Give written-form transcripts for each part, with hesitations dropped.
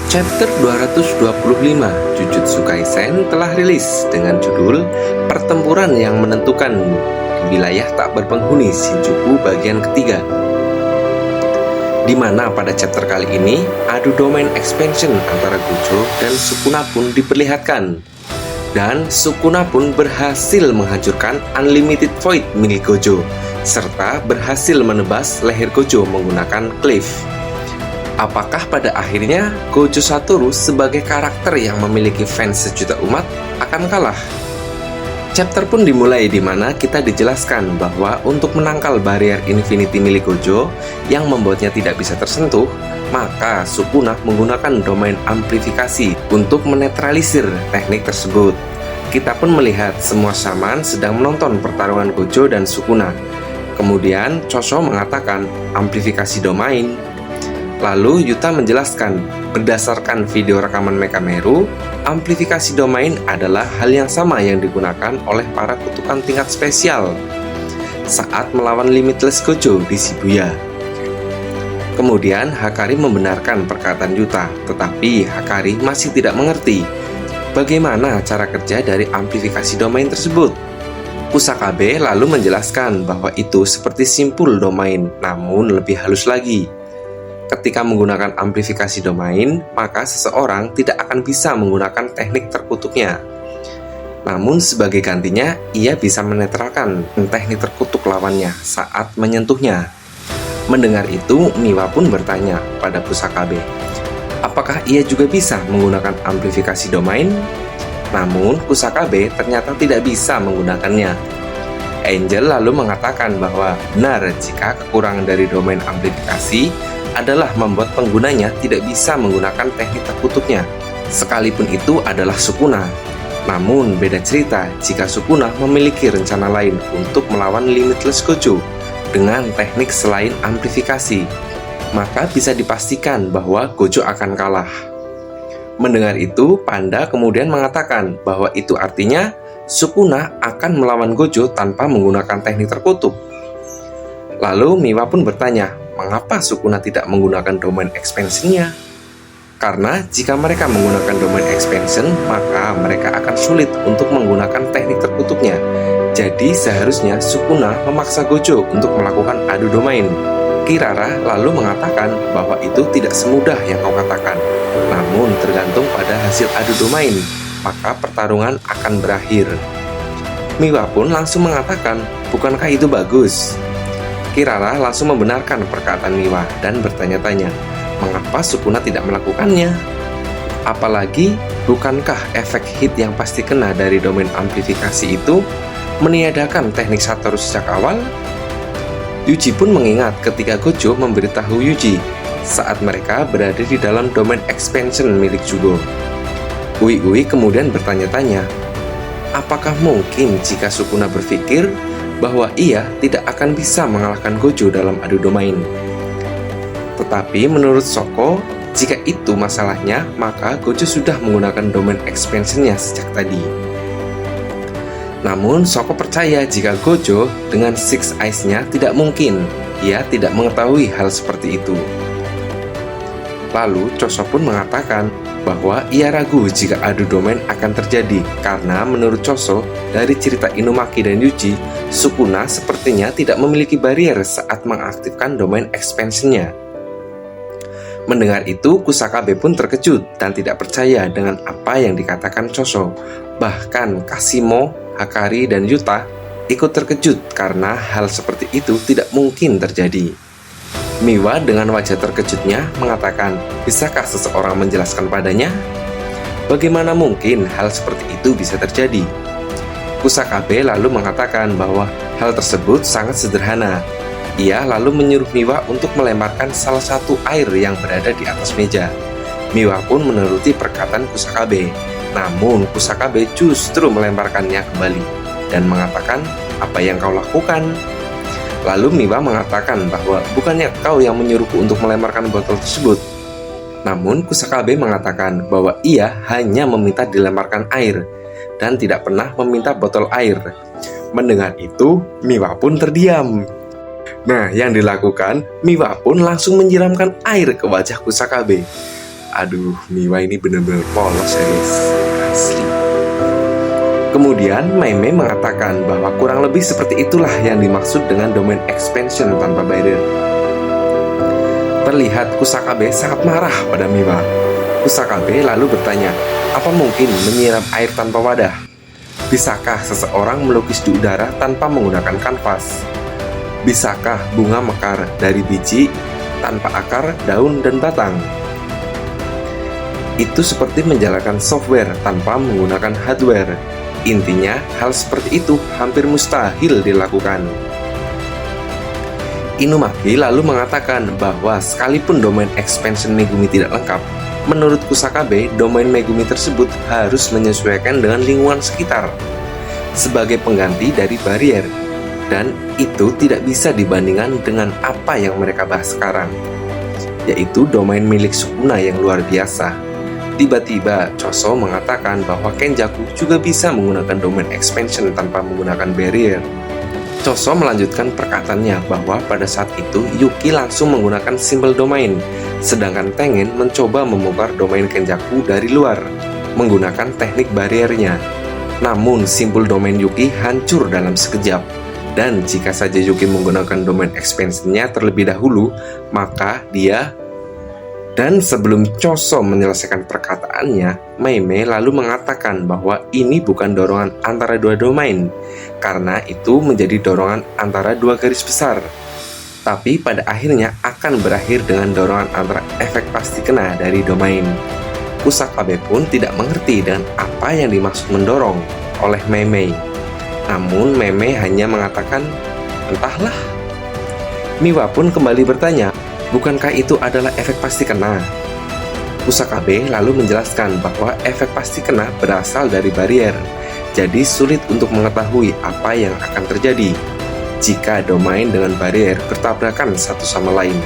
Chapter 225 Jujutsu Kaisen telah rilis dengan judul Pertempuran yang Menentukan di Wilayah Tak Berpenghuni Shinjuku bagian ketiga, di mana pada chapter kali ini adu domain expansion antara Gojo dan Sukuna pun diperlihatkan, dan Sukuna pun berhasil menghancurkan Unlimited Void milik Gojo serta berhasil menebas leher Gojo menggunakan Cliff. Apakah pada akhirnya Gojo Satoru sebagai karakter yang memiliki fans sejuta umat akan kalah? Chapter pun dimulai di mana kita dijelaskan bahwa untuk menangkal barrier infinity milik Gojo yang membuatnya tidak bisa tersentuh, maka Sukuna menggunakan domain amplifikasi untuk menetralisir teknik tersebut. Kita pun melihat semua shaman sedang menonton pertarungan Gojo dan Sukuna. Kemudian Choso mengatakan amplifikasi domain. Lalu Yuta menjelaskan, berdasarkan video rekaman Mekameru, amplifikasi domain adalah hal yang sama yang digunakan oleh para kutukan tingkat spesial saat melawan Limitless Gojo di Shibuya. Kemudian Hakari membenarkan perkataan Yuta, tetapi Hakari masih tidak mengerti bagaimana cara kerja dari amplifikasi domain tersebut. Kusakabe lalu menjelaskan bahwa itu seperti simpul domain, namun lebih halus lagi. Ketika menggunakan amplifikasi domain, maka seseorang tidak akan bisa menggunakan teknik terkutuknya. Namun sebagai gantinya, ia bisa menetralkan teknik terkutuk lawannya saat menyentuhnya. Mendengar itu, Miwa pun bertanya pada Kusakabe, apakah ia juga bisa menggunakan amplifikasi domain? Namun Kusakabe ternyata tidak bisa menggunakannya. Angel lalu mengatakan bahwa benar jika kekurangan dari domain amplifikasi adalah membuat penggunanya tidak bisa menggunakan teknik terkutuknya, sekalipun itu adalah Sukuna. Namun beda cerita jika Sukuna memiliki rencana lain untuk melawan Limitless Gojo dengan teknik selain amplifikasi, maka bisa dipastikan bahwa Gojo akan kalah. Mendengar itu, Panda kemudian mengatakan bahwa itu artinya Sukuna akan melawan Gojo tanpa menggunakan teknik terkutuk. Lalu Miwa pun bertanya, mengapa Sukuna tidak menggunakan domain expansion-nya? Karena jika mereka menggunakan domain expansion, maka mereka akan sulit untuk menggunakan teknik terkutuknya. Jadi seharusnya Sukuna memaksa Gojo untuk melakukan adu domain. Kirara lalu mengatakan bahwa itu tidak semudah yang kau katakan, namun tergantung pada hasil adu domain, maka pertarungan akan berakhir. Miwa pun langsung mengatakan, bukankah itu bagus? Kirara langsung membenarkan perkataan Miwa dan bertanya-tanya, mengapa Sukuna tidak melakukannya? Apalagi, bukankah efek hit yang pasti kena dari domain amplifikasi itu meniadakan teknik Satoru sejak awal? Yuji pun mengingat ketika Gojo memberitahu Yuji saat mereka berada di dalam domain expansion milik Jugo. Ui kemudian bertanya-tanya, apakah mungkin jika Sukuna berpikir bahwa ia tidak akan bisa mengalahkan Gojo dalam adu domain? Tetapi menurut Shoko, jika itu masalahnya, maka Gojo sudah menggunakan domain expansion-nya sejak tadi. Namun Shoko percaya jika Gojo dengan Six Eyes-nya tidak mungkin, ia tidak mengetahui hal seperti itu. Lalu Choso pun mengatakan bahwa ia ragu jika adu domain akan terjadi karena menurut Choso, dari cerita Inumaki dan Yuji, Sukuna sepertinya tidak memiliki barrier saat mengaktifkan domain expansion-nya. Mendengar itu, Kusakabe pun terkejut dan tidak percaya dengan apa yang dikatakan Choso. Bahkan Kasimo, Hakari, dan Yuta ikut terkejut karena hal seperti itu tidak mungkin terjadi. Miwa dengan wajah terkejutnya mengatakan, bisakah seseorang menjelaskan padanya? Bagaimana mungkin hal seperti itu bisa terjadi? Kusakabe lalu mengatakan bahwa hal tersebut sangat sederhana. Ia lalu menyuruh Miwa untuk melemparkan salah satu air yang berada di atas meja. Miwa pun menuruti perkataan Kusakabe. Namun Kusakabe justru melemparkannya kembali dan mengatakan, apa yang kau lakukan? Lalu Miwa mengatakan bahwa bukannya kau yang menyuruhku untuk melemparkan botol tersebut. Namun Kusakabe mengatakan bahwa ia hanya meminta dilemparkan air dan tidak pernah meminta botol air. Mendengar itu, Miwa pun terdiam. Nah, yang dilakukan, Miwa pun langsung menyiramkan air ke wajah Kusakabe. Aduh, Miwa ini bener-bener polos ya guys, asli. Kemudian Mei mengatakan bahwa kurang lebih seperti itulah yang dimaksud dengan domain expansion tanpa barrier. Terlihat Kusakabe sangat marah pada Miwa. Kusakabe lalu bertanya, apa mungkin menyiram air tanpa wadah? Bisakah seseorang melukis di udara tanpa menggunakan kanvas? Bisakah bunga mekar dari biji tanpa akar, daun, dan batang? Itu seperti menjalankan software tanpa menggunakan hardware. Intinya, hal seperti itu hampir mustahil dilakukan. Inumaki lalu mengatakan bahwa sekalipun domain expansion Megumi tidak lengkap, menurut Kusakabe, domain Megumi tersebut harus menyesuaikan dengan lingkungan sekitar sebagai pengganti dari barrier, dan itu tidak bisa dibandingkan dengan apa yang mereka bahas sekarang, yaitu domain milik Sukuna yang luar biasa. Tiba-tiba, Choso mengatakan bahwa Kenjaku juga bisa menggunakan domain expansion tanpa menggunakan barrier. Choso melanjutkan perkataannya bahwa pada saat itu Yuki langsung menggunakan simbol domain, sedangkan Tengen mencoba membongkar domain Kenjaku dari luar menggunakan teknik barriernya. Namun simbol domain Yuki hancur dalam sekejap, dan jika saja Yuki menggunakan domain expansionnya terlebih dahulu, maka dia... Dan sebelum Choso menyelesaikan perkataannya, Mei lalu mengatakan bahwa ini bukan dorongan antara dua domain, karena itu menjadi dorongan antara dua garis besar. Tapi pada akhirnya akan berakhir dengan dorongan antara efek pasti kena dari domain. Kusakabe pun tidak mengerti dengan apa yang dimaksud mendorong oleh Mei. Namun Mei hanya mengatakan, entahlah. Miwa pun kembali bertanya, bukankah itu adalah efek pasti kena? Kusakabe lalu menjelaskan bahwa efek pasti kena berasal dari barrier, jadi sulit untuk mengetahui apa yang akan terjadi jika domain dengan barrier bertabrakan satu sama lain.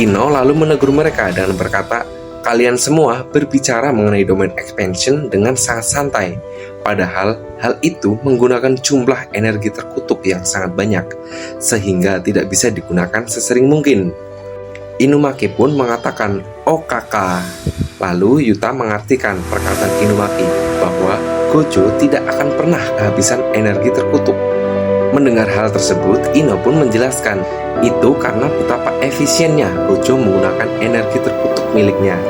Ino lalu menegur mereka dan berkata, kalian semua berbicara mengenai domain expansion dengan sangat santai, padahal hal itu menggunakan jumlah energi terkutuk yang sangat banyak, sehingga tidak bisa digunakan sesering mungkin. Inumaki pun mengatakan, oh kakak. Lalu Yuta mengartikan perkataan Inumaki bahwa Gojo tidak akan pernah kehabisan energi terkutuk. Mendengar hal tersebut, Ino pun menjelaskan, itu karena betapa efisiennya Gojo menggunakan energi terkutuk miliknya.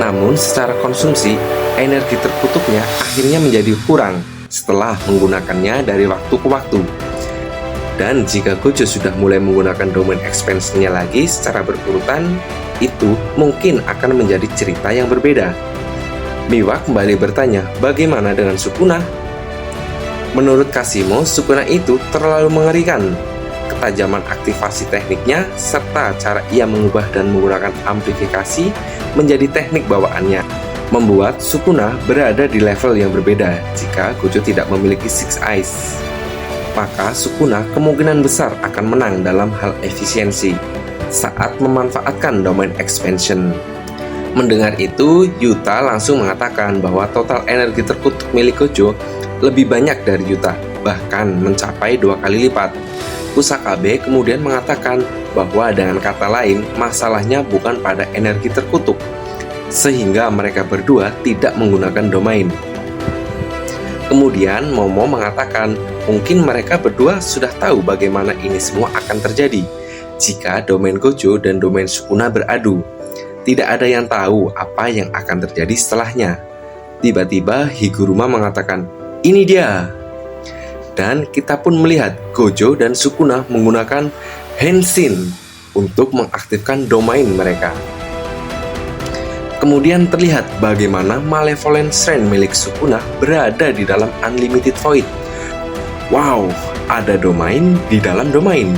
Namun secara konsumsi, energi terkutuknya akhirnya menjadi kurang setelah menggunakannya dari waktu ke waktu. Dan jika Gojo sudah mulai menggunakan domain expansionnya lagi secara berurutan, itu mungkin akan menjadi cerita yang berbeda. Miwa kembali bertanya, bagaimana dengan Sukuna? Menurut Kashimo, Sukuna itu terlalu mengerikan. Ketajaman aktivasi tekniknya, serta cara ia mengubah dan menggunakan amplifikasi menjadi teknik bawaannya, membuat Sukuna berada di level yang berbeda jika Gojo tidak memiliki Six Eyes. Maka Sukuna kemungkinan besar akan menang dalam hal efisiensi saat memanfaatkan domain expansion. Mendengar itu, Yuta langsung mengatakan bahwa total energi terkutuk milik Gojo lebih banyak dari Yuta, bahkan mencapai 2 kali lipat. Kusakabe kemudian mengatakan bahwa dengan kata lain, masalahnya bukan pada energi terkutuk, sehingga mereka berdua tidak menggunakan domain. Kemudian Momo mengatakan mungkin mereka berdua sudah tahu bagaimana ini semua akan terjadi jika domain Gojo dan domain Sukuna beradu. Tidak ada yang tahu apa yang akan terjadi setelahnya. Tiba-tiba Higuruma mengatakan, ini dia. Dan kita pun melihat Gojo dan Sukuna menggunakan Henshin untuk mengaktifkan domain mereka. Kemudian terlihat bagaimana Malevolent Shrine milik Sukuna berada di dalam Unlimited Void. Wow, ada domain di dalam domain.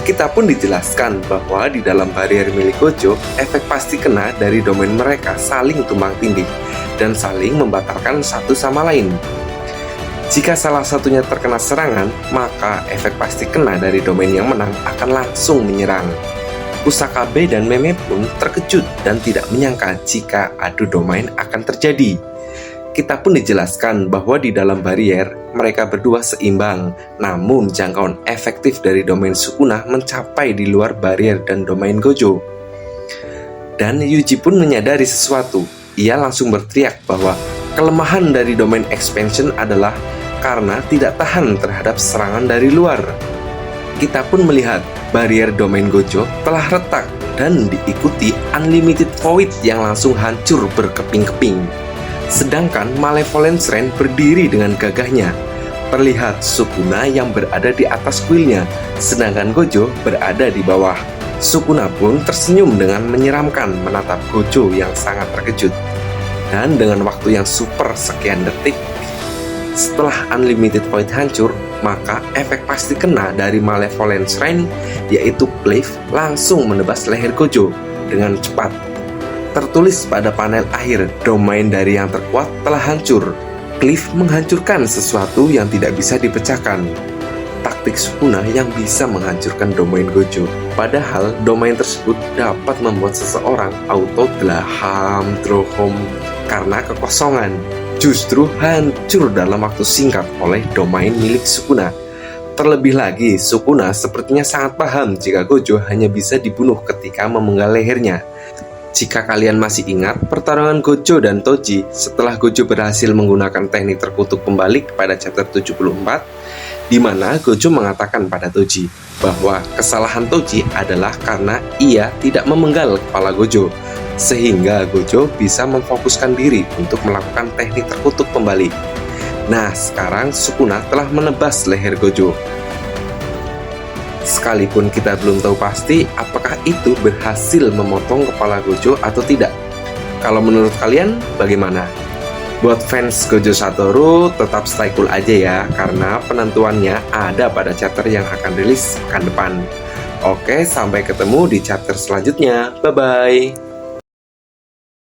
Kita pun dijelaskan bahwa di dalam barrier milik Gojo, efek pasti kena dari domain mereka saling tumbang tindih dan saling membatalkan satu sama lain. Jika salah satunya terkena serangan, maka efek pasti kena dari domain yang menang akan langsung menyerang. Kusakabe dan Mei pun terkejut dan tidak menyangka jika adu domain akan terjadi. Kita pun dijelaskan bahwa di dalam barrier, mereka berdua seimbang, namun jangkauan efektif dari domain Sukuna mencapai di luar barrier dan domain Gojo. Dan Yuji pun menyadari sesuatu. Ia langsung berteriak bahwa kelemahan dari domain expansion adalah karena tidak tahan terhadap serangan dari luar. Kita pun melihat barrier domain Gojo telah retak dan diikuti Unlimited Void yang langsung hancur berkeping-keping. Sedangkan Malevolent Shrine berdiri dengan gagahnya. Terlihat Sukuna yang berada di atas kuilnya, sedangkan Gojo berada di bawah. Sukuna pun tersenyum dengan menyeramkan menatap Gojo yang sangat terkejut. Dan dengan waktu yang super sekian detik, setelah Unlimited Void hancur, maka efek pasti kena dari Malevolent Shrine, yaitu Cliff langsung menebas leher Gojo dengan cepat. Tertulis pada panel akhir, domain dari yang terkuat telah hancur. Cliff menghancurkan sesuatu yang tidak bisa dipecahkan. Taktik Sukuna yang bisa menghancurkan domain Gojo. Padahal domain tersebut dapat membuat seseorang auto Dlaham karena kekosongan. Justru hancur dalam waktu singkat oleh domain milik Sukuna. Terlebih lagi, Sukuna sepertinya sangat paham jika Gojo hanya bisa dibunuh ketika memenggal lehernya. Jika kalian masih ingat pertarungan Gojo dan Toji setelah Gojo berhasil menggunakan teknik terkutuk pembalik pada chapter 74, di mana Gojo mengatakan pada Toji bahwa kesalahan Toji adalah karena ia tidak memenggal kepala Gojo, sehingga Gojo bisa memfokuskan diri untuk melakukan teknik terkutuk pembalik. Nah, sekarang Sukuna telah menebas leher Gojo. Sekalipun kita belum tahu pasti apakah itu berhasil memotong kepala Gojo atau tidak. Kalau menurut kalian bagaimana? Buat fans Gojo Satoru tetap stay cool aja ya, karena penentuannya ada pada chapter yang akan rilis pekan depan. Oke, sampai ketemu di chapter selanjutnya. Bye-bye.